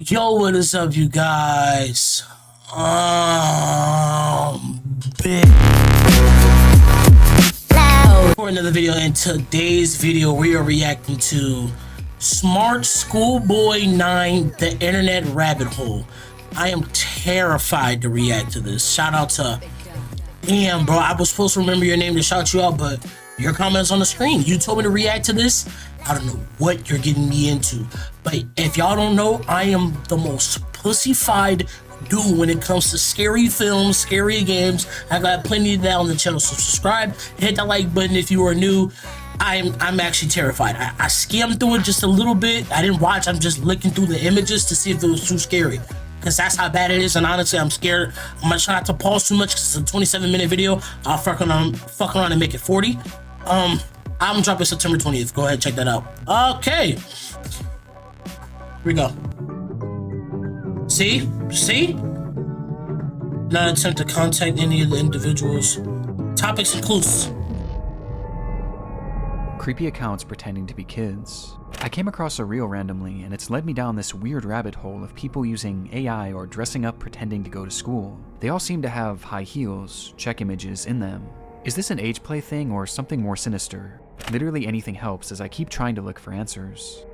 Yo, what is up, you guys? Big for another video. In today's video, we are reacting to smartschoolboy9, the internet rabbit hole. I am terrified to react to this. Shout out to, damn, bro, I was supposed to remember your name to shout you out, but your comments on the screen. You told me to react to this. I don't know what you're getting me into, but if y'all don't know, I am the most pussified dude when it comes to scary films, scary games. I got plenty of that on the channel, so subscribe, hit that like button if you are new. I'm actually terrified. I skimmed through it just a little bit. I didn't watch. I'm just looking through the images to see if it was too scary, because that's how bad it is. And honestly, I'm scared. I'm gonna try not to pause too much because it's a 27-minute video. I'll fuck around and make it 40. I'm dropping September 20th. Go ahead, check that out. Okay. Here we go. See? Not attempt to contact any of the individuals. Topics includes creepy accounts pretending to be kids. I came across a reel randomly, and it's led me down this weird rabbit hole of people using AI or dressing up pretending to go to school. They all seem to have high heels, check images in them. Is this an age play thing or something more sinister? Literally anything helps as I keep trying to look for answers.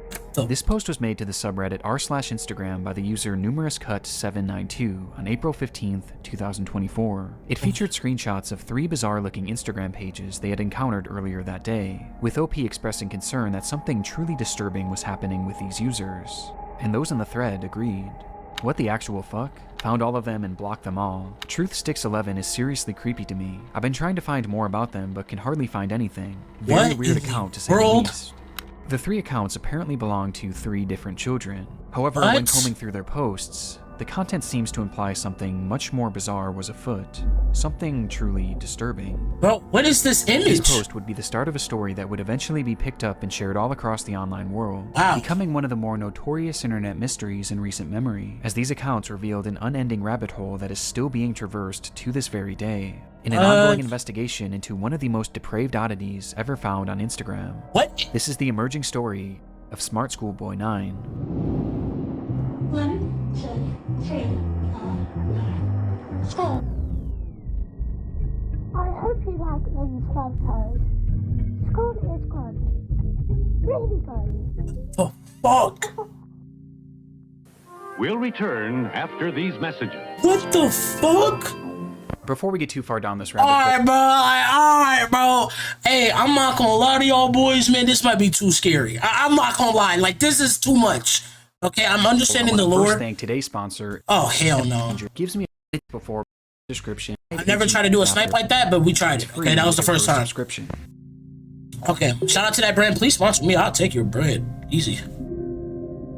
This post was made to the subreddit r/Instagram by the user numerouscut792 on April 15th, 2024. It featured screenshots of 3 bizarre-looking Instagram pages they had encountered earlier that day, with OP expressing concern that something truly disturbing was happening with these users. And those in the thread agreed. What the actual fuck? Found all of them and blocked them all. Truthsticks11 is seriously creepy to me. I've been trying to find more about them, but can hardly find anything. Very weird account to say the least. The 3 accounts apparently belong to 3 different children. However, when combing through their posts, the content seems to imply something much more bizarre was afoot. Something truly disturbing. Bro, what is this image? This post would be the start of a story that would eventually be picked up and shared all across the online world, becoming one of the more notorious internet mysteries in recent memory, as these accounts revealed an unending rabbit hole that is still being traversed to this very day, in an ongoing investigation into one of the most depraved oddities ever found on Instagram. What? This is the emerging story of smartschoolboy9. 1, 2, 3, 4. School. I hope you like these photos. School is good. Really good. The fuck? We'll return after these messages. What the fuck? Before we get too far down this rabbit hole. Alright, bro. Hey, I'm not gonna lie to y'all boys, man. This might be too scary. I'm not gonna lie. Like, this is too much. Okay, I'm understanding the lore. First thank today's sponsor. Oh, hell no. Gives me a before description. I never tried to do a snipe like that, but we tried it. Okay, that was the first time. Subscription. Okay, shout out to that brand. Please sponsor me. I'll take your bread. Easy.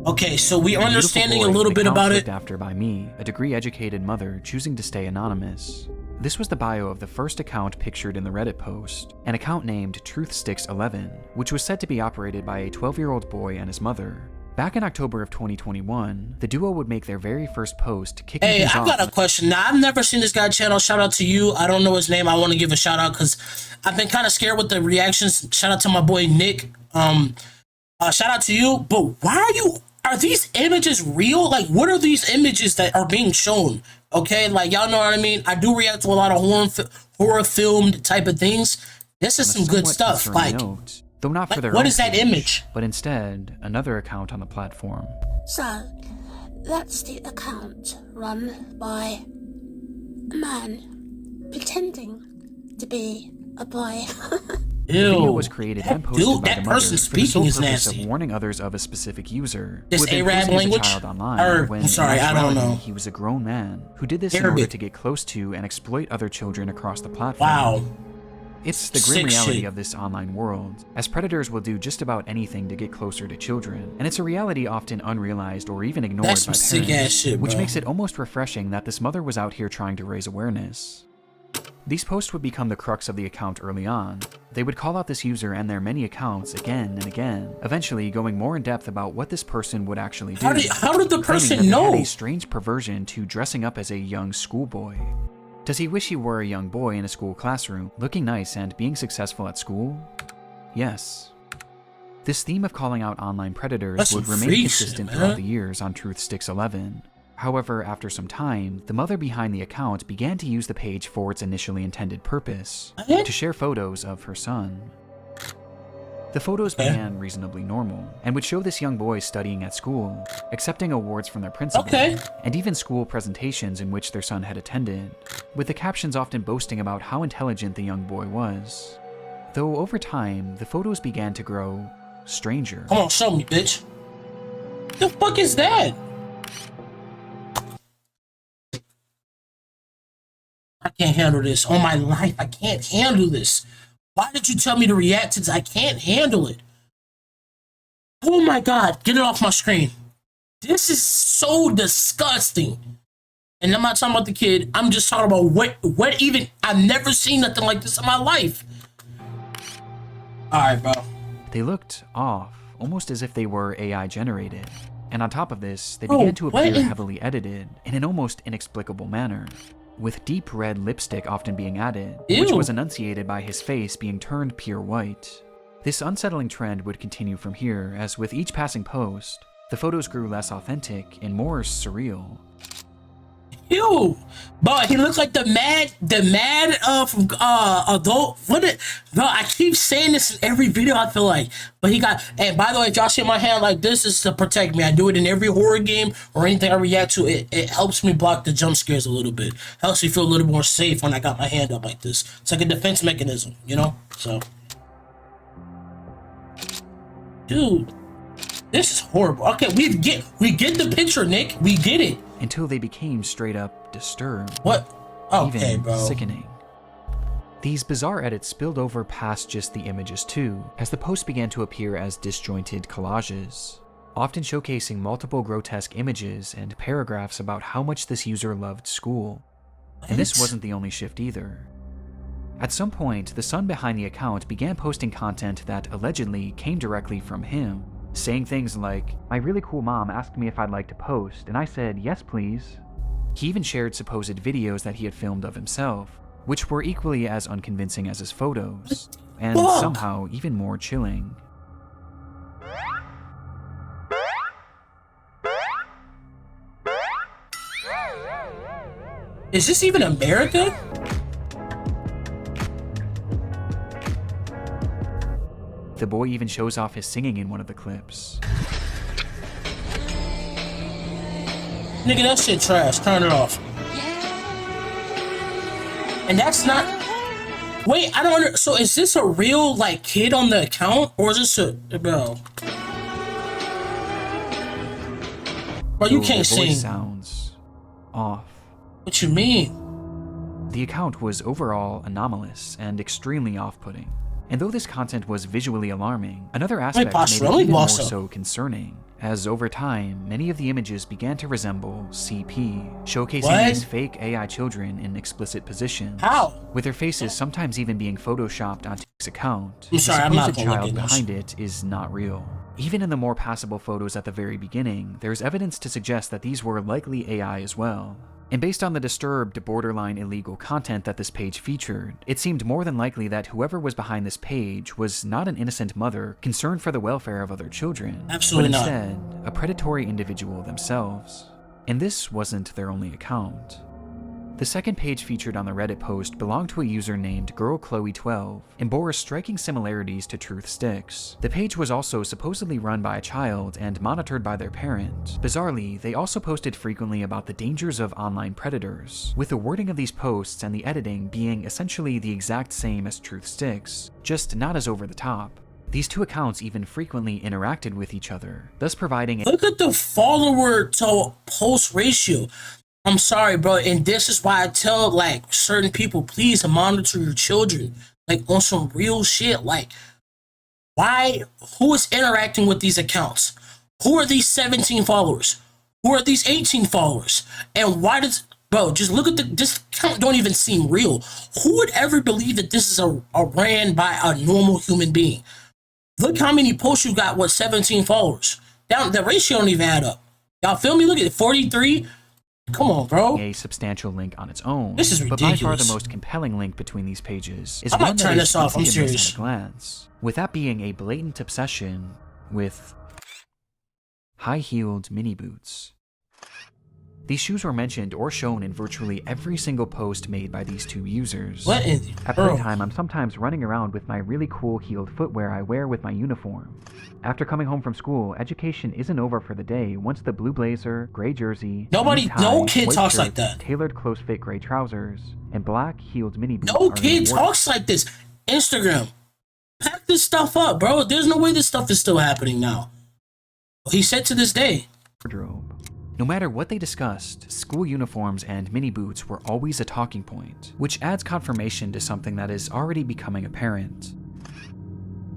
Okay, so we are understanding a little bit about it. After by me, a degree-educated mother choosing to stay anonymous. This was the bio of the first account pictured in the Reddit post, an account named Truthsticks11, which was said to be operated by a 12-year-old boy and his mother. Back in October of 2021, the duo would make their very first post, kicking things off. Hey, I got a question. Now, I've never seen this guy's channel. Shout out to you. I don't know his name. I want to give a shout out because I've been kind of scared with the reactions. Shout out to my boy Nick. Shout out to you. But why are these images real? Like, what are these images that are being shown? Okay, like, y'all know what I mean? I do react to a lot of horror filmed type of things. This is some good stuff. Like, though not for their what is that image? But instead, another account on the platform. So, that's the account run by a man pretending to be a boy. The video was created and posted by the mother person speaking is nasty. Of warning others of a specific user. This Arab language? Child online I'm sorry, I don't know. He was a grown man who did this in order to get close to and exploit other children across the platform. Wow. It's the grim reality of this online world, as predators will do just about anything to get closer to children, and it's a reality often unrealized or even ignored by parents, shit, which makes it almost refreshing that this mother was out here trying to raise awareness. These posts would become the crux of the account early on. They would call out this user and their many accounts again and again, eventually going more in depth about what this person would actually do. How did the person know? They had a strange perversion to dressing up as a young schoolboy. Does he wish he were a young boy in a school classroom, looking nice and being successful at school? Yes. This theme of calling out online predators That's would some remain freak consistent shit, throughout man. the years on Truth Sticks 11. However, after some time, the mother behind the account began to use the page for its initially intended purpose, to share photos of her son. The photos began reasonably normal, and would show this young boy studying at school, accepting awards from their principal, and even school presentations in which their son had attended, with the captions often boasting about how intelligent the young boy was. Though over time, the photos began to grow stranger. Come on, show me, bitch. The fuck is that? I can't handle this. On my life, I can't handle this. Why did you tell me to react to this? I can't handle it. Oh my god, get it off my screen. This is so disgusting. And I'm not talking about the kid. I'm just talking about what even, I've never seen nothing like this in my life. Alright, bro. They looked off, almost as if they were AI generated. And on top of this, they began to appear heavily edited in an almost inexplicable manner, with deep red lipstick often being added, which was enunciated by his face being turned pure white. This unsettling trend would continue from here, as with each passing post, the photos grew less authentic and more surreal. Ew, but he looks like the mad from adult. Bro, I keep saying this in every video, I feel like. But he got, and by the way, if y'all see my hand like this, is to protect me. I do it in every horror game or anything I react to. It helps me block the jump scares a little bit. Helps me feel a little more safe when I got my hand up like this. It's like a defense mechanism, you know? So, dude, this is horrible. Okay, we get the picture, Nick. We get it. Until they became straight up disturbed. What? Okay, even bro. Sickening. These bizarre edits spilled over past just the images too, as the posts began to appear as disjointed collages, often showcasing multiple grotesque images and paragraphs about how much this user loved school. And this wasn't the only shift either. At some point, the son behind the account began posting content that allegedly came directly from him, saying things like, "My really cool mom asked me if I'd like to post, and I said, yes please." He even shared supposed videos that he had filmed of himself, which were equally as unconvincing as his photos, and somehow even more chilling. Is this even America? The boy even shows off his singing in one of the clips. Nigga, that shit trash. Turn it off. And that's not... Wait, I don't so is this a real, like, kid on the account? Or is this a... Bro. Bro, you can't The voice sing. sounds off. What you mean? The account was overall anomalous and extremely off-putting. And though this content was visually alarming, another aspect made it even more so concerning, as over time, many of the images began to resemble CP, showcasing these fake AI children in explicit positions. How? With their faces sometimes even being photoshopped onto his account. I'm sorry, I'm not the child behind it is not real. Even in the more passable photos at the very beginning, there's evidence to suggest that these were likely AI as well. And based on the disturbed, borderline illegal content that this page featured, it seemed more than likely that whoever was behind this page was not an innocent mother concerned for the welfare of other children, Absolutely but not. instead, a predatory individual themselves. And this wasn't their only account. The second page featured on the Reddit post belonged to a user named GirlChloe12 and bore striking similarities to Truth Sticks. The page was also supposedly run by a child and monitored by their parent. Bizarrely, they also posted frequently about the dangers of online predators, with the wording of these posts and the editing being essentially the exact same as Truth Sticks, just not as over the top. These two accounts even frequently interacted with each other, thus providing a— Look at the follower to post ratio. I'm sorry, bro, and this is why I tell, like, certain people, please monitor your children, like, on some real shit. Like, why, who is interacting with these accounts? Who are these 17 followers? Who are these 18 followers? And why does, bro, just look at this account don't even seem real. Who would ever believe that this is a ran by a normal human being? Look how many posts you got with 17 followers. Down, the ratio don't even add up. Y'all feel me? Look at it, 43. Come on, bro. A substantial link on its own. This is But by far ridiculous. the most compelling link between these pages is I'm not one that turning is this off, I'm easy to miss serious. at a glance, with that being a blatant obsession with high-heeled mini boots. These shoes were mentioned or shown in virtually every single post made by these two users. What in At bro? playtime, I'm sometimes running around with my really cool heeled footwear I wear with my uniform. After coming home from school, education isn't over for the day once the blue blazer, gray jersey, Nobody, blue tie, no kid white talks shirt, like that. tailored close-fit gray trousers, and black heeled mini boots No are kid in the talks like this. Instagram, pack this stuff up, bro. There's no way this stuff is still happening now. He said to this day. wardrobe. No matter what they discussed, school uniforms and mini boots were always a talking point, which adds confirmation to something that is already becoming apparent.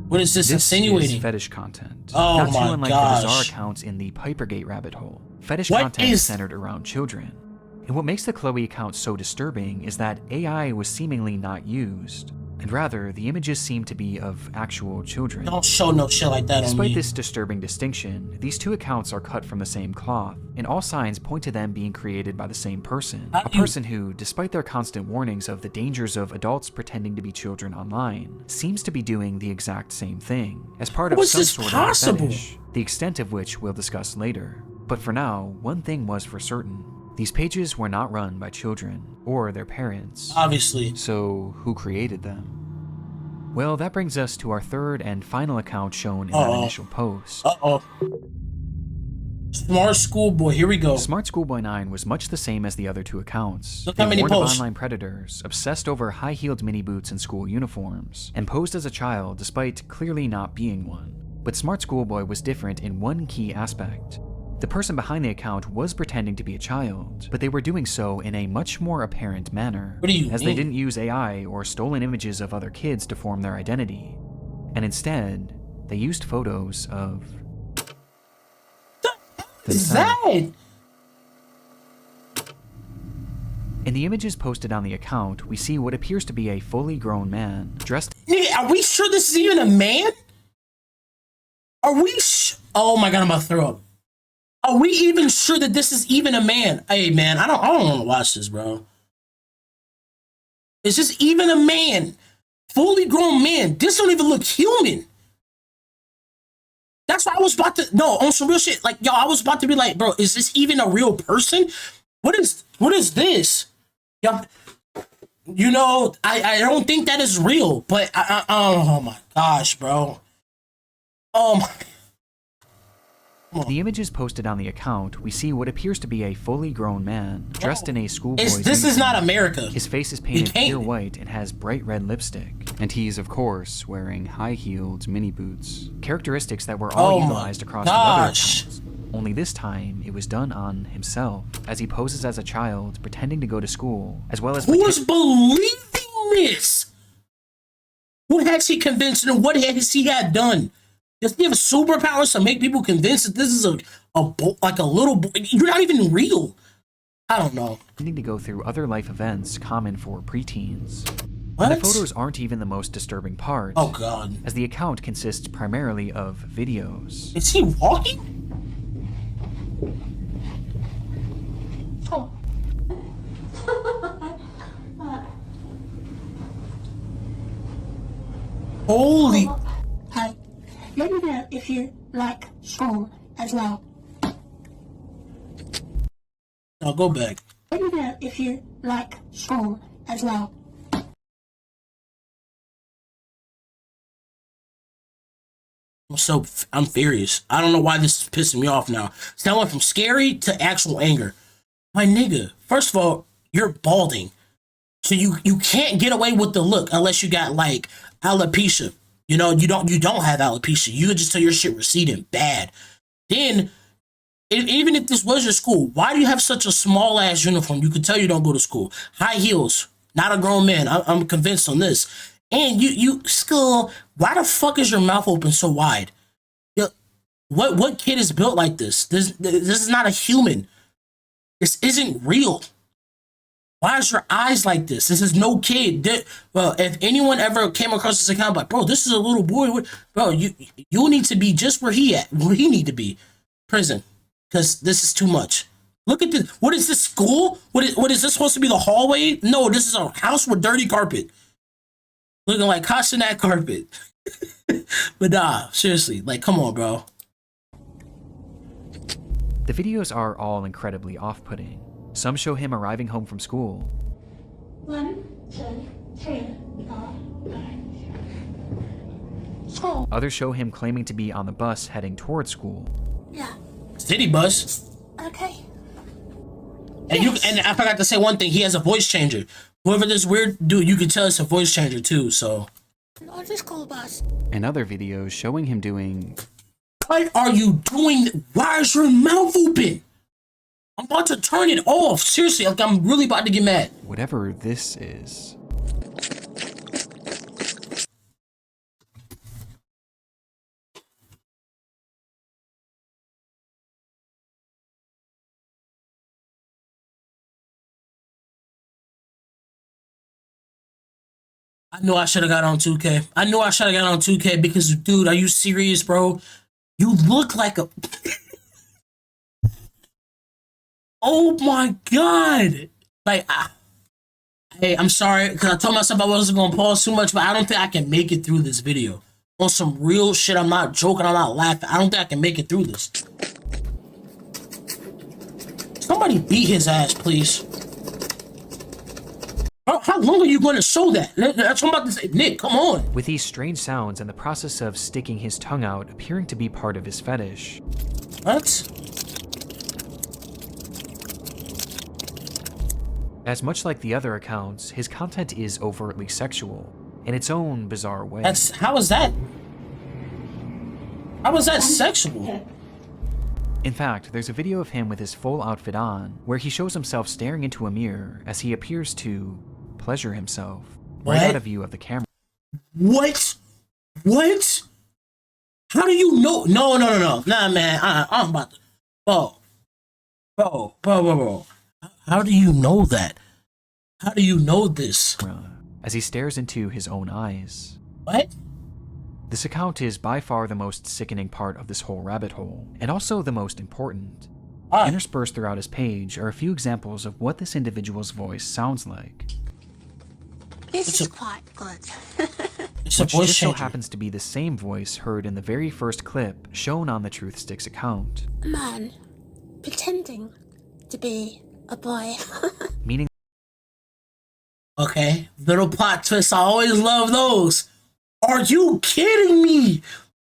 What is this This insinuating? is fetish content. Oh Not too my unlike the bizarre gosh. accounts in the Pipergate rabbit hole. Fetish What content is is- centered around children. And what makes the Chloe account so disturbing is that AI was seemingly not used, and rather, the images seem to be of actual children. Don't show no shit like that on Despite me. this disturbing distinction, these two accounts are cut from the same cloth, and all signs point to them being created by the same person. How A do you- person who, despite their constant warnings of the dangers of adults pretending to be children online, seems to be doing the exact same thing, as part of How is some this sort possible? of fetish, the extent of which we'll discuss later. But for now, one thing was for certain. These pages were not run by children, or their parents. Obviously. So, who created them? Well, that brings us to our third and final account shown in that initial post. Uh-oh. Smart schoolboy. Here we go. smartschoolboy9 was much the same as the other two accounts. Look They how many warned of posts. online predators, obsessed over high-heeled mini boots and school uniforms, and posed as a child despite clearly not being one. But Smart Schoolboy was different in one key aspect. The person behind the account was pretending to be a child, but they were doing so in a much more apparent manner, What do you as mean? they didn't use AI or stolen images of other kids to form their identity. And instead, they used photos of Is themselves. that? In the images posted on the account, we see what appears to be a fully grown man, dressed Nigga, are we sure this is even a man? Are we oh my god, I'm about to throw up. Are we even sure that this is even a man? Hey man, I don't want to watch this, bro. Is this even a man? Fully grown man. This don't even look human. That's why I was about to on some real shit. Like, yo, I was about to be like, bro, is this even a real person? What is this? Yo, you know, I don't think that is real, but oh my gosh, bro. The images posted on the account, we see what appears to be a fully grown man, dressed in a schoolboy's This is uniform. not America. His face is painted can't- pure white and has bright red lipstick. And he's, of course, wearing high-heeled mini boots. Characteristics that were all Oh my utilized across the other gosh. accounts. Only this time, it was done on himself, as he poses as a child, pretending to go to school, as well as Who is believing this? Who has he convinced and what has he had done? Does he have superpowers to make people convinced that this is like a little boy? You're not even real. I don't know. pretending to go through other life events common for preteens. What? And the photos aren't even the most disturbing part, Oh god. as the account consists primarily of videos. Is he walking? Oh. Holy. Hey, let me know if you like school as well. Now go back. Let me know if you like school as well. I'm furious. I don't know why this is pissing me off now. So I went from scary to actual anger. My nigga, first of all, you're balding. So you can't get away with the look unless you got like alopecia. You know, you don't have alopecia. You could just tell your shit receding bad. Then even if this was your school, why do you have such a small ass uniform? You could tell you don't go to school. High heels, not a grown man. I'm convinced on this. And you school, why the fuck is your mouth open so wide? What kid is built like this? This is not a human. This isn't real. Why is your eyes like this? This is no kid. Well, if anyone ever came across this account, like, bro, this is a little boy. Bro, you need to be just where he need to be, prison, because this is too much. Look at this. What is this, school? What is this supposed to be, the hallway? No, this is a house with dirty carpet. Looking like Castanet carpet. But nah, seriously, like, come on, bro. The videos are all incredibly off-putting. Some show him arriving home from school. 1, 2, 3, 4, 5. School. Others show him claiming to be on the bus heading towards school. Yeah. City bus. Okay. And and I forgot to say one thing. He has a voice changer. Whoever this weird dude, you can tell it's a voice changer too. So. Not the school bus. And other videos showing him doing. What are you doing? Why is your mouth open? I'm about to turn it off. Seriously, like, I'm really about to get mad. Whatever this is. I knew I should have got on 2K. I knew I should have got on 2K because, dude, are you serious, bro? You look like a... Oh my God. Like, hey, I'm sorry, because I told myself I wasn't going to pause too much, but I don't think I can make it through this video. On some real shit, I'm not joking, I'm not laughing. I don't think I can make it through this. Somebody beat his ass, please. How long are you going to show that? That's what I'm about to say. Nick, come on. With these strange sounds and the process of sticking his tongue out appearing to be part of his fetish. What? As much like the other accounts, his content is overtly sexual, in its own bizarre way. How is that? How is that sexual? In fact, there's a video of him with his full outfit on, where he shows himself staring into a mirror as he appears to pleasure himself, right out of view of the camera. What? What? How do you know? No. Nah, man, I'm about to... Bro. How do you know that? How do you know this? As he stares into his own eyes. What? This account is by far the most sickening part of this whole rabbit hole, and also the most important. Interspersed throughout his page are a few examples of what this individual's voice sounds like. This is quite good. It's a Which voice just so changer. happens to be the same voice heard in the very first clip shown on the Truth Sticks account. A man pretending to be a boy. Meaning Okay, little plot twists. I always love those. Are you kidding me?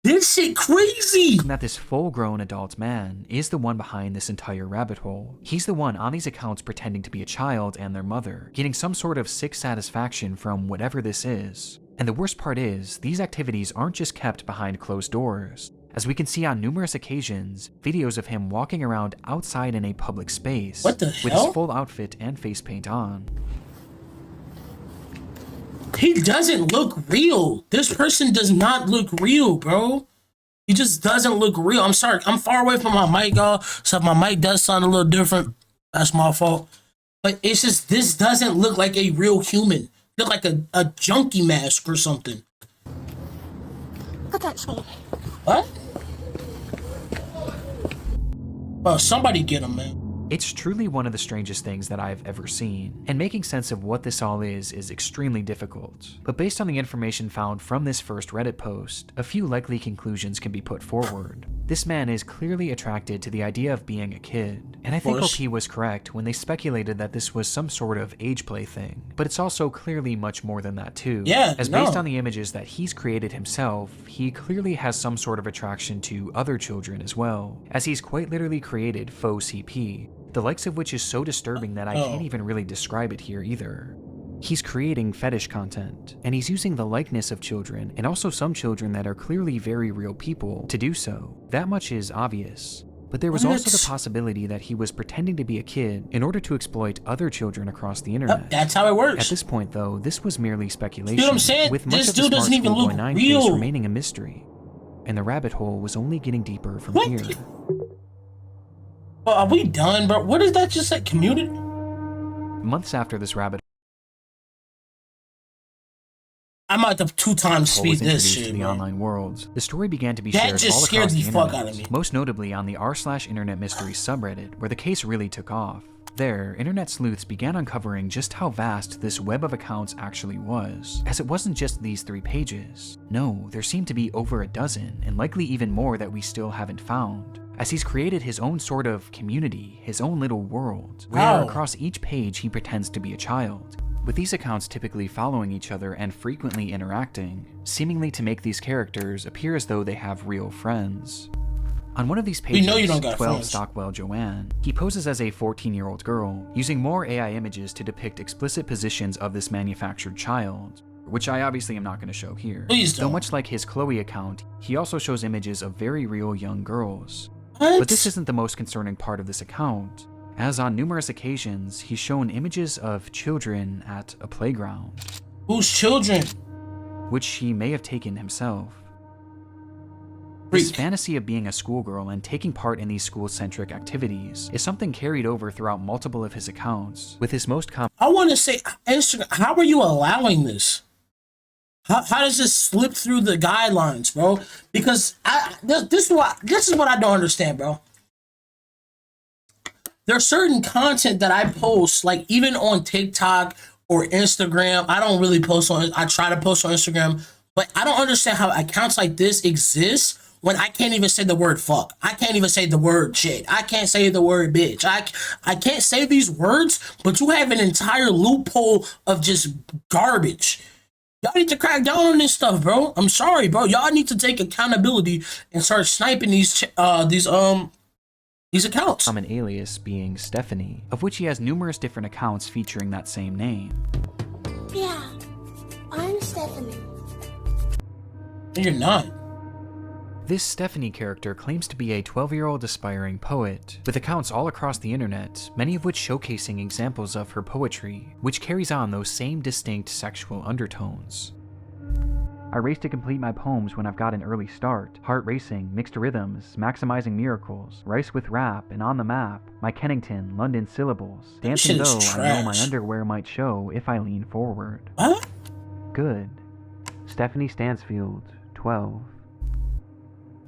This shit crazy. that this full-grown adult man is the one behind this entire rabbit hole. He's the one on these accounts pretending to be a child and their mother, getting some sort of sick satisfaction from whatever this is. And the worst part is, these activities aren't just kept behind closed doors. As we can see on numerous occasions, videos of him walking around outside in a public space What the with hell? his full outfit and face paint on. He doesn't look real. This person does not look real, bro. He just doesn't look real. I'm sorry. I'm far away from my mic, y'all. So if my mic does sound a little different, that's my fault. But it's just, this doesn't look like a real human. Look like a junkie mask or something. Look at that school. What? Bro, somebody get him, man. It's truly one of the strangest things that I've ever seen, and making sense of what this all is extremely difficult. But based on the information found from this first Reddit post, a few likely conclusions can be put forward. This man is clearly attracted to the idea of being a kid, and I think OP was correct when they speculated that this was some sort of age play thing. But it's also clearly much more than that too. Yeah, as based on the images that he's created himself, he clearly has some sort of attraction to other children as well, as he's quite literally created faux CP, the likes of which is so disturbing that I can't even really describe it here either. He's creating fetish content, and he's using the likeness of children, and also some children that are clearly very real people, to do so. That much is obvious. But there was also the possibility that he was pretending to be a kid in order to exploit other children across the internet. That's how it works. At this point though, this was merely speculation, See what I'm saying? with much This of the dude doesn't even look smartschoolboy9 real. case remaining a mystery. And the rabbit hole was only getting deeper from here. Well, are we done, bro? What is that just like, community? Months after this rabbit I might have 2 times was speed this introduced shit, to the bro. online world, the story began to be That shared just all scared across the the fuck internet, out of me. most notably on the r/internet mysteries subreddit, where the case really took off. There, internet sleuths began uncovering just how vast this web of accounts actually was, as it wasn't just these 3 pages. No, there seemed to be over a dozen, and likely even more that we still haven't found, as he's created his own sort of community, his own little world, where Wow. across each page he pretends to be a child. With these accounts typically following each other and frequently interacting, seemingly to make these characters appear as though they have real friends. On one of these pages, know you don't got 12 friends. Stockwell Joanne, he poses as a 14-year-old girl, using more AI images to depict explicit positions of this manufactured child, which I obviously am not going to show here. Please Though don't. much like his Chloe account, he also shows images of very real young girls. What? But this isn't the most concerning part of this account, as on numerous occasions, he's shown images of children at a playground, Whose children? which he may have taken himself. This Freak. fantasy of being a schoolgirl and taking part in these school-centric activities is something carried over throughout multiple of his accounts, with his most common I want to say, Instagram, how are you allowing this? How does this slip through the guidelines, bro? Because this is what I don't understand, bro. There's certain content that I post, like even on TikTok or Instagram. I don't really post on. I try to post on Instagram, but I don't understand how accounts like this exist when I can't even say the word fuck. I can't even say the word shit. I can't say the word bitch. I can't say these words, but you have an entire loophole of just garbage. Y'all need to crack down on this stuff, bro. I'm sorry, bro. Y'all need to take accountability and start sniping these accounts. common alias being Stephanie, of which he has numerous different accounts featuring that same name. Yeah, I'm Stephanie. You're not. This Stephanie character claims to be a 12-year-old aspiring poet, with accounts all across the internet, many of which showcasing examples of her poetry, which carries on those same distinct sexual undertones. I race to complete my poems when I've got an early start, heart racing, mixed rhythms, maximizing miracles, rice with rap, and on the map, my Kennington, London syllables, dancing shit is though I know my trash. underwear might show if I lean forward. What? Good. Stephanie Stansfield, 12.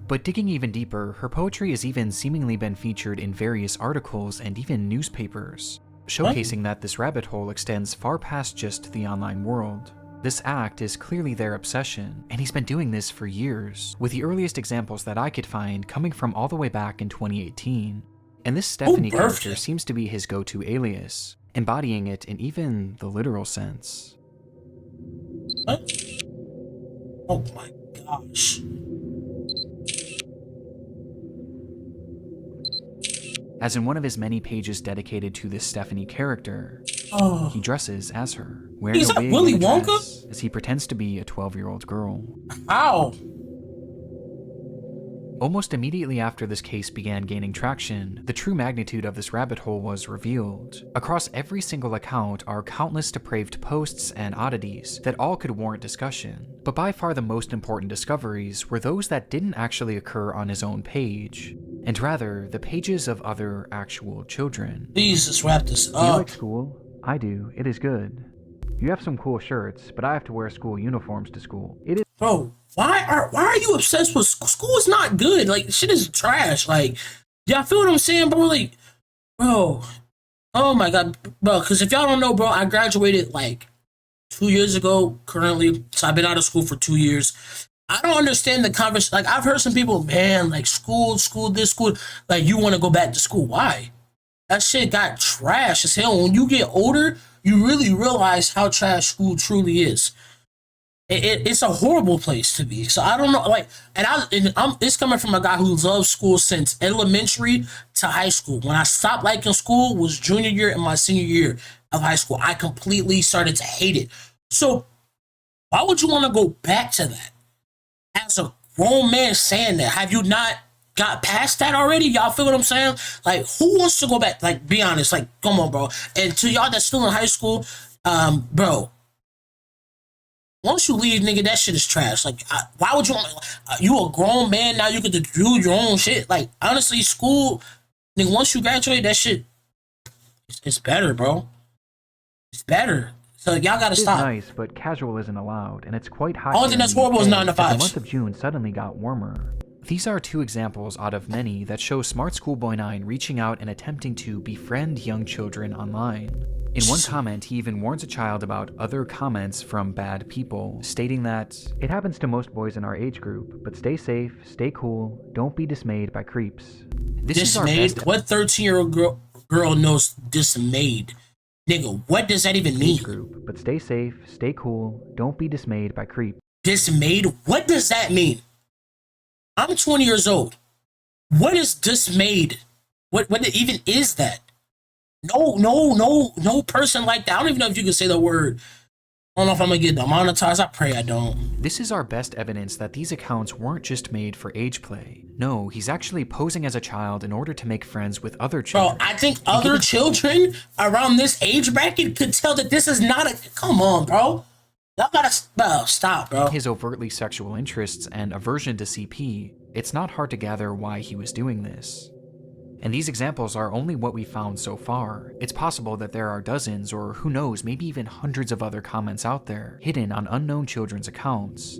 But digging even deeper, her poetry has even seemingly been featured in various articles and even newspapers, showcasing that this rabbit hole extends far past just the online world. This act is clearly their obsession, and he's been doing this for years, with the earliest examples that I could find coming from all the way back in 2018. And this Stephanie character seems to be his go-to alias, embodying it in even the literal sense. What? Oh my gosh. As in one of his many pages dedicated to this Stephanie character, Oh, he dresses as her, wearing Is a that wig Willy and a Wonka? dress, as he pretends to be a 12-year-old girl. how? Almost immediately after this case began gaining traction, the true magnitude of this rabbit hole was revealed. Across every single account are countless depraved posts and oddities that all could warrant discussion, but by far the most important discoveries were those that didn't actually occur on his own page, and rather the pages of other actual children. Please just wrap this Do you like up. school? I do. It is good. You have some cool shirts, but I have to wear school uniforms to school. It is Bro, why are you obsessed with school? School is not good. Like, shit is trash. Like, y'all feel what I'm saying, bro? Like, bro. Oh my god, bro. Because if y'all don't know, bro, I graduated like 2 years ago currently. So I've been out of school for 2 years. I don't understand the conversation. Like, I've heard some people, man, like school, this, school. Like, you want to go back to school. Why? That shit got trash as hell. When you get older, you really realize how trash school truly is. It's a horrible place to be. So I don't know, like, and I'm it's coming from a guy who loves school since elementary to high school. When I stopped liking school was junior year and my senior year of high school. I completely started to hate it. So why would you want to go back to that? As a grown man saying that, have you not got past that already? Y'all feel what I'm saying? Like, who wants to go back? Like, be honest. Like, come on, bro. And to y'all that's still in high school, bro. Once you leave, nigga, that shit is trash. Like, why would you want? You a grown man now? You get to do your own shit. Like, honestly, school, nigga. Once you graduate, that shit, it's better, bro. It's better. So y'all gotta It's stop. nice, but casual isn't allowed, and it's quite hot. Only thing that's horrible is 9 to 5. The month of June suddenly got warmer. These are 2 examples out of many that show smartschoolboy9 reaching out and attempting to befriend young children online. In one comment, he even warns a child about other comments from bad people, stating that, "It happens to most boys in our age group, but stay safe, stay cool, don't be dismayed by creeps." Dismayed? What 13-year-old girl knows dismayed? Nigga, what does that even mean? Age group, but stay safe, stay cool, don't be dismayed by creeps. Dismayed? What does that mean? I'm 20 years old. What is dismayed? What even is that? No person like that. I don't even know if you can say the word. I don't know if I'm gonna get demonetized. I pray I don't. This is our best evidence that these accounts weren't just made for age play. No, he's actually posing as a child in order to make friends with other children. Bro, I think other children around this age bracket could tell that this is not a... Come on, bro. Y'all gotta... Bro, stop, bro. His overtly sexual interests and aversion to CP, it's not hard to gather why he was doing this. And these examples are only what we found so far. It's possible that there are dozens, or who knows, maybe even hundreds of other comments out there, hidden on unknown children's accounts.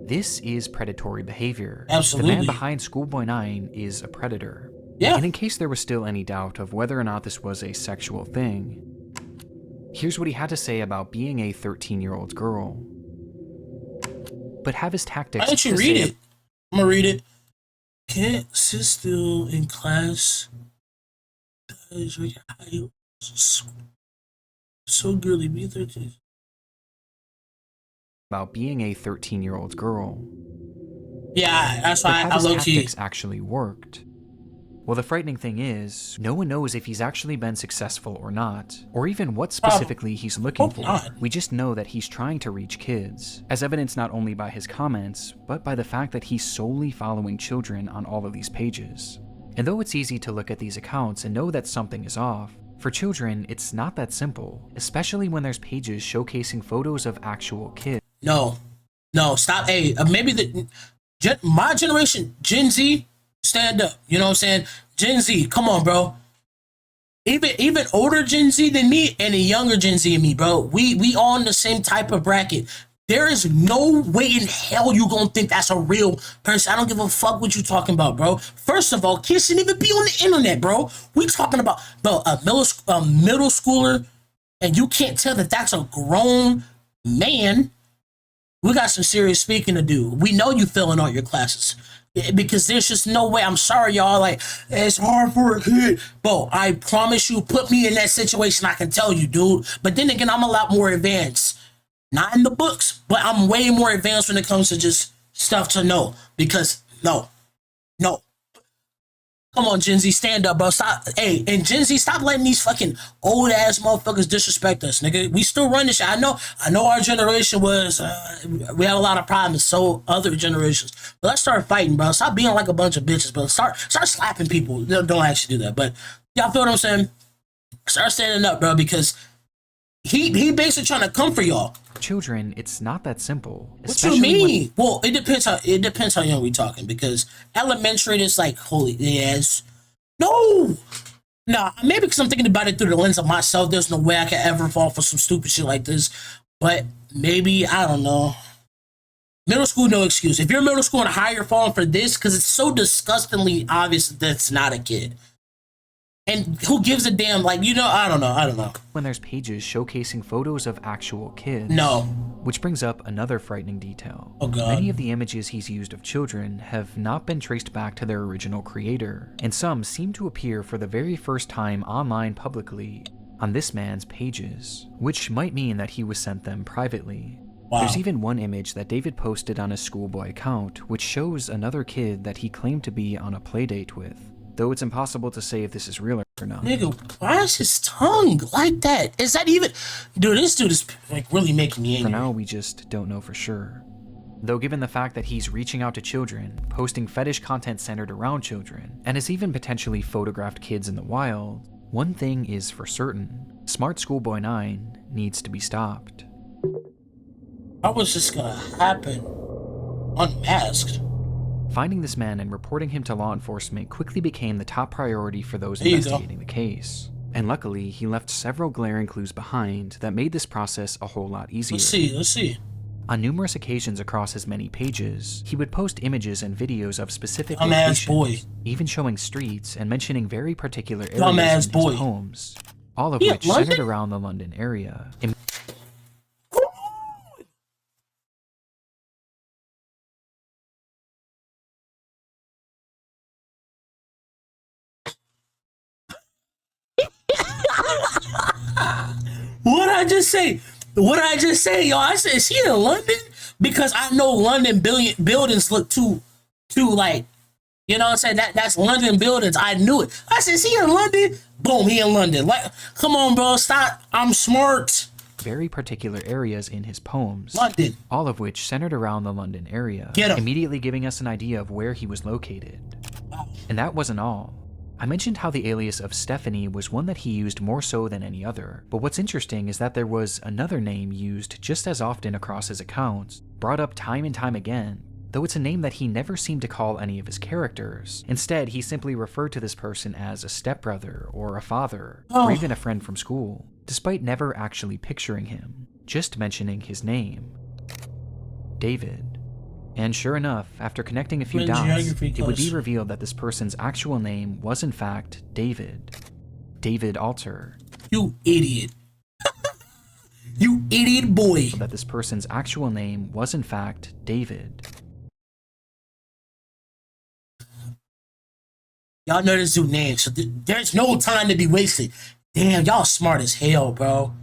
This is predatory behavior. Absolutely. The man behind Schoolboy9 is a predator. Yeah. And in case there was still any doubt of whether or not this was a sexual thing, here's what he had to say about being a 13-year-old girl. But have his tactics... Why don't you read it? I'm gonna read it. Can't sit still in class. So girly, be 13. About being a 13-year-old girl. Yeah, that's why I his low-key... tactics actually worked. Well, the frightening thing is, no one knows if he's actually been successful or not, or even what specifically he's looking for. Not. We just know that he's trying to reach kids, as evidenced not only by his comments, but by the fact that he's solely following children on all of these pages. And though it's easy to look at these accounts and know that something is off, for children, it's not that simple, especially when there's pages showcasing photos of actual kids. No, stop. Hey, maybe my generation, Gen Z, stand up. You know what I'm saying? Gen Z, come on, bro. Even older Gen Z than me and a younger Gen Z than me, bro. We all in the same type of bracket. There is no way in hell you gonna think that's a real person. I don't give a fuck what you talking about, bro. First of all, kids shouldn't even be on the internet, bro. We talking about, bro, a middle schooler, and you can't tell that that's a grown man. We got some serious speaking to do. We know you failing all your classes because there's just no way. I'm sorry, y'all. Like, it's hard for a kid. Bro, I promise you, put me in that situation, I can tell you, dude. But then again, I'm a lot more advanced. Not in the books, but I'm way more advanced when it comes to just stuff to know. Because, no. Come on, Gen Z, stand up, bro. Stop. Hey, and Gen Z, stop letting these fucking old ass motherfuckers disrespect us, nigga. We still run this shit. I know our generation was, we had a lot of problems, so other generations. But let's start fighting, bro. Stop being like a bunch of bitches, bro. Start slapping people. Don't actually do that. But y'all feel what I'm saying? Start standing up, bro, because he basically trying to come for y'all. Children, it's not that simple. What you mean? Well, it depends how young we talking, because elementary is like, holy yes. No, maybe because I'm thinking about it through the lens of myself. There's no way I could ever fall for some stupid shit like this. But maybe, I don't know. Middle school, no excuse. If you're middle school and higher, you're falling for this because it's so disgustingly obvious that it's not a kid. And who gives a damn? Like, I don't know. When there's pages showcasing photos of actual kids. No. Which brings up another frightening detail. Oh, God. Many of the images he's used of children have not been traced back to their original creator, and some seem to appear for the very first time online publicly on this man's pages, which might mean that he was sent them privately. Wow. There's even one image that David posted on his schoolboy account, which shows another kid that he claimed to be on a playdate with. Though it's impossible to say if this is real or not. Nigga, why is his tongue like that? Is that even... Dude, this dude is like really making me angry. For now, we just don't know for sure. Though given the fact that he's reaching out to children, posting fetish content centered around children, and has even potentially photographed kids in the wild, one thing is for certain. smartschoolboy9 needs to be stopped. How was this gonna happen? Unmasked? Finding this man and reporting him to law enforcement quickly became the top priority for those investigating the case. And luckily, he left several glaring clues behind that made this process a whole lot easier. Let's see. On numerous occasions across his many pages, he would post images and videos of specific Dumbass locations, even showing streets and mentioning very particular areas in his poems, all of which centered around the London area. What I just say? Yo, I said, is he in London? Because I know London buildings look too like, you know what I'm saying? That's London buildings. I knew it. I said, is he in London? Boom, he in London. Like, come on, bro, stop. I'm smart. Very particular areas in his poems, London, all of which centered around the London area, immediately giving us an idea of where he was located. Wow. And that wasn't all. I mentioned how the alias of Stephanie was one that he used more so than any other, but what's interesting is that there was another name used just as often across his accounts, brought up time and time again, though it's a name that he never seemed to call any of his characters. Instead, he simply referred to this person as a stepbrother or a father, or even a friend from school, despite never actually picturing him, just mentioning his name, David. And sure enough, after connecting a few dots, it would be revealed that this person's actual name was in fact David. David Alter. You idiot. You idiot boy. That this person's actual name was in fact David. Y'all know this dude's name, so there's no time to be wasted. Damn, y'all smart as hell, bro.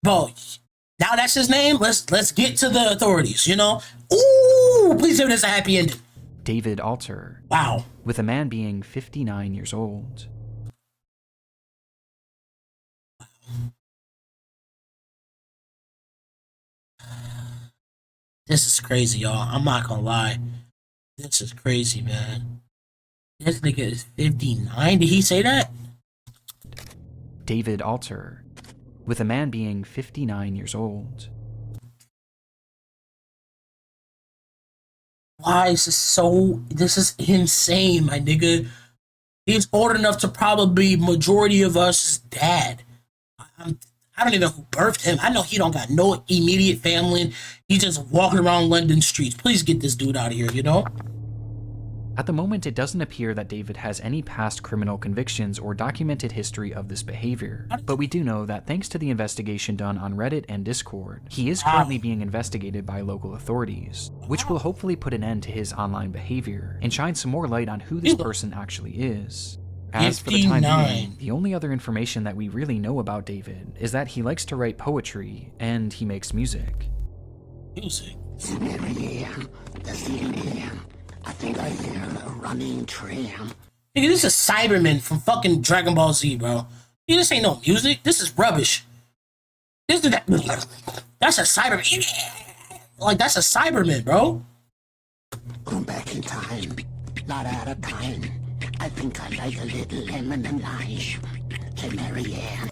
Bro, now that's his name. Let's get to the authorities, you know? Ooh, please give this a happy ending. David Alter. Wow. With a man being 59 years old. This is crazy, y'all. I'm not gonna lie. This is crazy, man. This nigga is 59. Did he say that? David Alter. With a man being 59 years old. Why is this is insane, my nigga. He's old enough to probably majority of us dad. I don't even know who birthed him. I know he don't got no immediate family. He's just walking around London streets. Please get this dude out of here, you know? At the moment, it doesn't appear that David has any past criminal convictions or documented history of this behavior, but we do know that thanks to the investigation done on Reddit and Discord, he is currently being investigated by local authorities, which will hopefully put an end to his online behavior and shine some more light on who this person actually is. As for the time being, the only other information that we really know about David is that he likes to write poetry and he makes music. Music? I think I hear a running tram. Nigga, this is Cyberman from fucking Dragon Ball Z, bro. This ain't no music. This is rubbish. That's a Cyberman. Like, that's a Cyberman, bro. Going back in time, not out of time. I think I like a little lemon and lime. Hey, Marianne.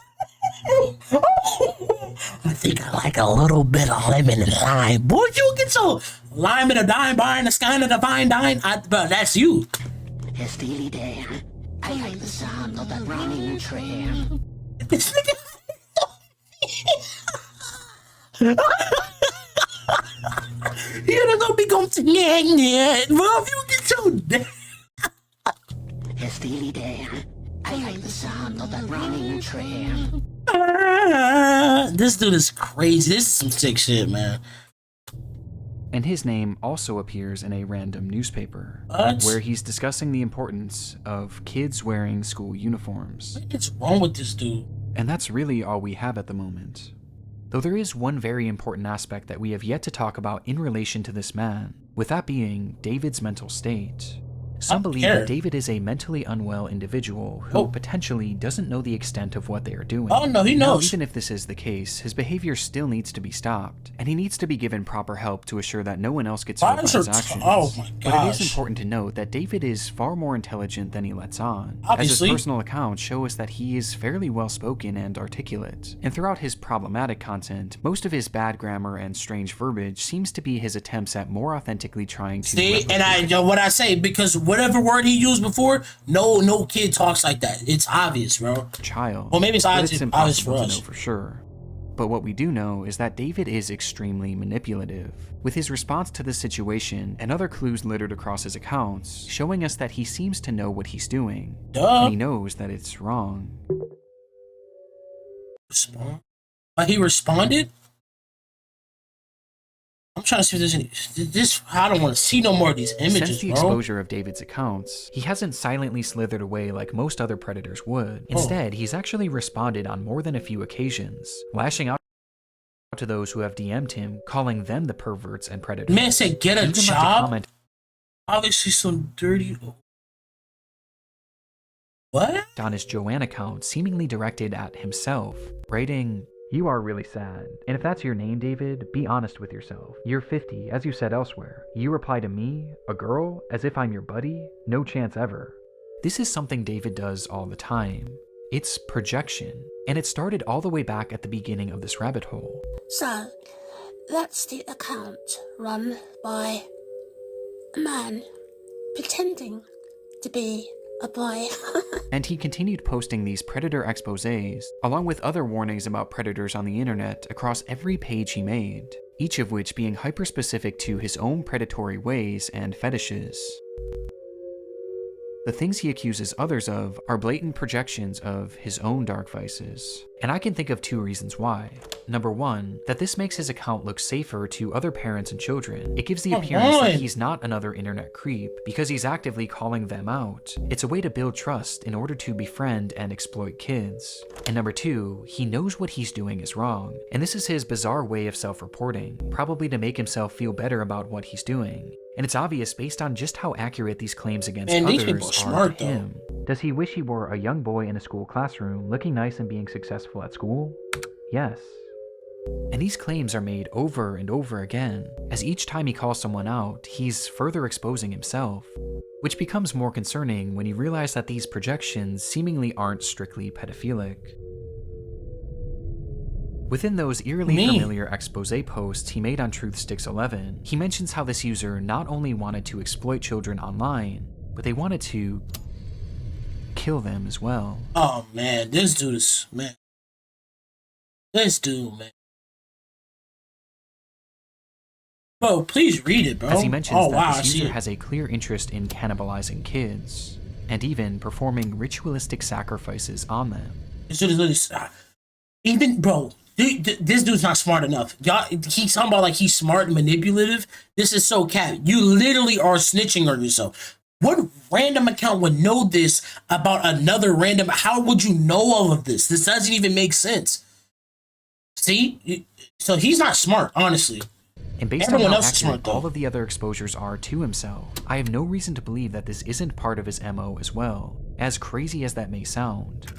I think I like a little bit of lemon and lime. Boy, you get so lime and a dime bar in the sky and a divine dine. But that's you. Hey, Steely Dan. I like the sound of that running tram. This nigga. You're gonna be going to bro, if you get so dead. Hey, Steely Dan. I like the sound of that running tram. This dude is crazy. This is some sick shit, man. And his name also appears in a random newspaper, where he's discussing the importance of kids wearing school uniforms. What's wrong with this dude? And that's really all we have at the moment. Though there is one very important aspect that we have yet to talk about in relation to this man, with that being David's mental state. Some believe that David is a mentally unwell individual who potentially doesn't know the extent of what they are doing. Oh no, he knows. Now, even if this is the case, his behavior still needs to be stopped, and he needs to be given proper help to assure that no one else gets hurt by his actions. Oh my gosh. But it is important to note that David is far more intelligent than he lets on, Obviously. as his personal accounts show us that he is fairly well-spoken and articulate. And throughout his problematic content, most of his bad grammar and strange verbiage seems to be his attempts at more authentically trying to... See, and what I say, because whatever word he used before, no kid talks like that. It's obvious, bro. Child. Well, maybe it's but obvious for impossible to us. know for sure. But what we do know is that David is extremely manipulative, with his response to this situation and other clues littered across his accounts, showing us that he seems to know what he's doing, and he knows that it's wrong. But he responded? I'm trying to see if there's any. I don't want to see no more of these images, Since the bro. exposure of David's accounts, he hasn't silently slithered away like most other predators would. Instead, he's actually responded on more than a few occasions, lashing out to those who have DM'd him, calling them the perverts and predators. Man said, get a job? Obviously some dirty... What? On his Joanne account, seemingly directed at himself, writing, "You are really sad. And if that's your name, David, be honest with yourself. You're 50, as you said elsewhere. You reply to me, a girl, as if I'm your buddy? No chance ever." This is something David does all the time. It's projection, and it started all the way back at the beginning of this rabbit hole. So, that's the account run by a man pretending to be a boy. And he continued posting these predator exposés, along with other warnings about predators on the internet across every page he made, each of which being hyper-specific to his own predatory ways and fetishes. The things he accuses others of are blatant projections of his own dark vices. And I can think of two reasons why. Number one, that this makes his account look safer to other parents and children. It gives the appearance that he's not another internet creep because he's actively calling them out. It's a way to build trust in order to befriend and exploit kids. And number two, he knows what he's doing is wrong. And this is his bizarre way of self-reporting, probably to make himself feel better about what he's doing. And it's obvious based on just how accurate these claims against others are to him. Does he wish he were a young boy in a school classroom, looking nice and being successful at school? Yes. And these claims are made over and over again, as each time he calls someone out, he's further exposing himself, which becomes more concerning when you realize that these projections seemingly aren't strictly pedophilic. Within those eerily familiar expose posts he made on TruthSticks11, he mentions how this user not only wanted to exploit children online, but they wanted to kill them as well. Oh man, this dude is, man. This dude, man. Bro, please read it, bro. As he mentions that this user has a clear interest in cannibalizing kids, and even performing ritualistic sacrifices on them. This dude is literally, even, bro, this dude's not smart enough. Y'all, he's talking about like he's smart and manipulative. This is so cap. You literally are snitching on yourself. What random account would know this about another random? How would you know all of this? This doesn't even make sense. See? So he's not smart, honestly. And based on how accurate all of the other exposures are to himself, I have no reason to believe that this isn't part of his MO as well, as crazy as that may sound.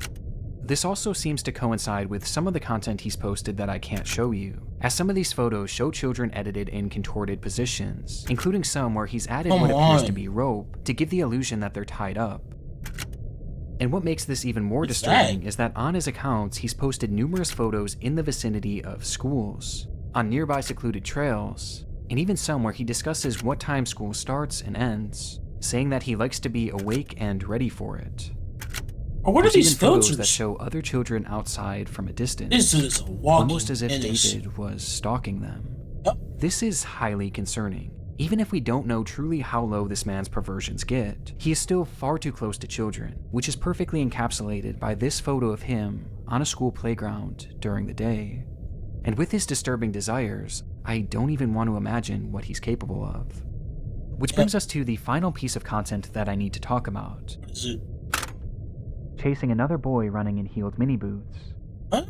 This also seems to coincide with some of the content he's posted that I can't show you, as some of these photos show children edited in contorted positions, including some where he's added what appears to be rope to give the illusion that they're tied up. And what makes this even more disturbing is that on his accounts he's posted numerous photos in the vicinity of schools, on nearby secluded trails, and even some where he discusses what time school starts and ends, saying that he likes to be awake and ready for it. Or what are these photos that show other children outside from a distance, this is almost as if David was stalking them. This is highly concerning. Even if we don't know truly how low this man's perversions get, he is still far too close to children, which is perfectly encapsulated by this photo of him on a school playground during the day. And with his disturbing desires, I don't even want to imagine what he's capable of. Which brings us to the final piece of content that I need to talk about. What is it? Chasing another boy running in heeled mini boots. Huh?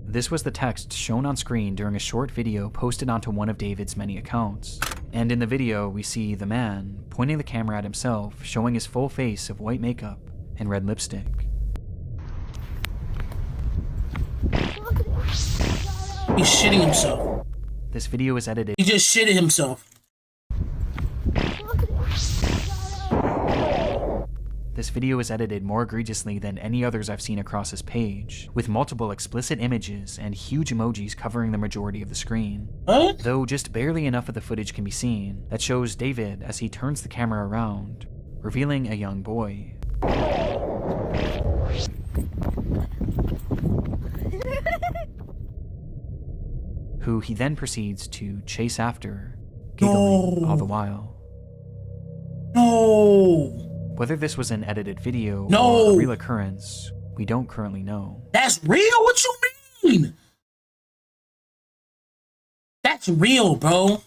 This was the text shown on screen during a short video posted onto one of David's many accounts. And in the video, we see the man pointing the camera at himself, showing his full face of white makeup and red lipstick. He's shitting himself. This video is edited. He just shitted himself. This video is edited more egregiously than any others I've seen across his page, with multiple explicit images and huge emojis covering the majority of the screen. What? Though just barely enough of the footage can be seen that shows David as he turns the camera around, revealing a young boy. Who he then proceeds to chase after, giggling all the while. No. Whether this was an edited video No. or a real occurrence, we don't currently know. That's real? What you mean? That's real, bro.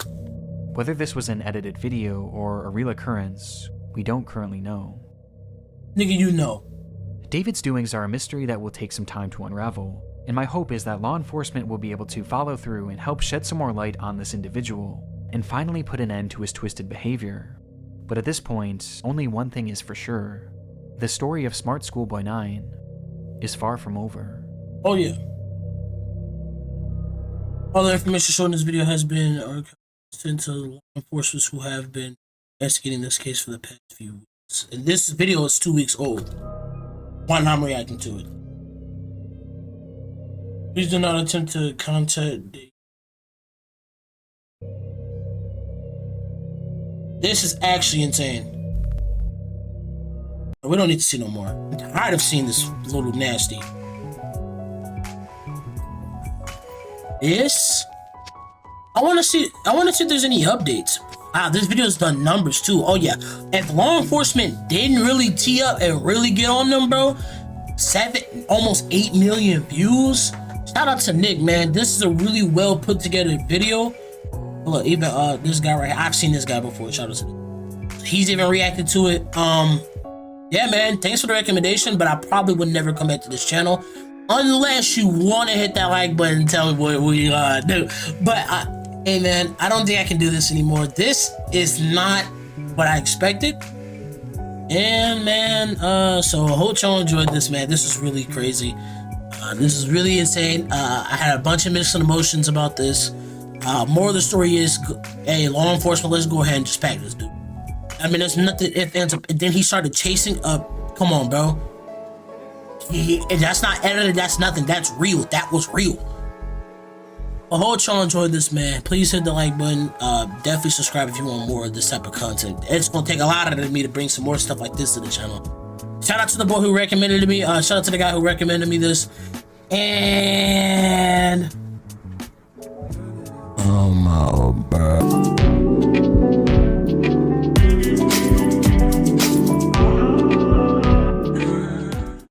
Whether this was an edited video or a real occurrence, we don't currently know. Nigga, you know. David's doings are a mystery that will take some time to unravel, and my hope is that law enforcement will be able to follow through and help shed some more light on this individual, and finally put an end to his twisted behavior. But at this point, only one thing is for sure. The story of smartschoolboy9 is far from over. Oh yeah. All the information shown in this video has been sent to law enforcement who have been investigating this case for the past few weeks. And this video is 2 weeks old. Why not I'm reacting to it? Please do not attempt to contact. This is actually insane. We don't need to see no more. I'm tired of seeing this little nasty. This? I wanna see if there's any updates. Wow, this video's done numbers too. Oh yeah. If law enforcement didn't really tee up and really get on them, bro, almost 8 million views. Shout out to Nick, man. This is a really well put together video. Look, even this guy right here, I've seen this guy before. Shout out to Nick. He's even reacted to it. Yeah, man, thanks for the recommendation, but I probably would never come back to this channel unless you want to hit that like button and tell me what we do. But hey man, I don't think I can do this anymore. This is not what I expected. And man, so I hope y'all enjoyed this, man. This is really crazy. This is really insane. I had a bunch of mixed emotions about this. More of the story is, hey, law enforcement, let's go ahead and just pack this dude. I mean, there's nothing if ends up. And then he started chasing up. Come on, bro. That's not edited. That's nothing. That's real. That was real. I hope y'all enjoyed this, man. Please hit the like button. Definitely subscribe if you want more of this type of content. It's gonna take a lot out of me to bring some more stuff like this to the channel. Shout out to the boy who recommended it to me. Shout out to the guy who recommended me this. And oh my bro.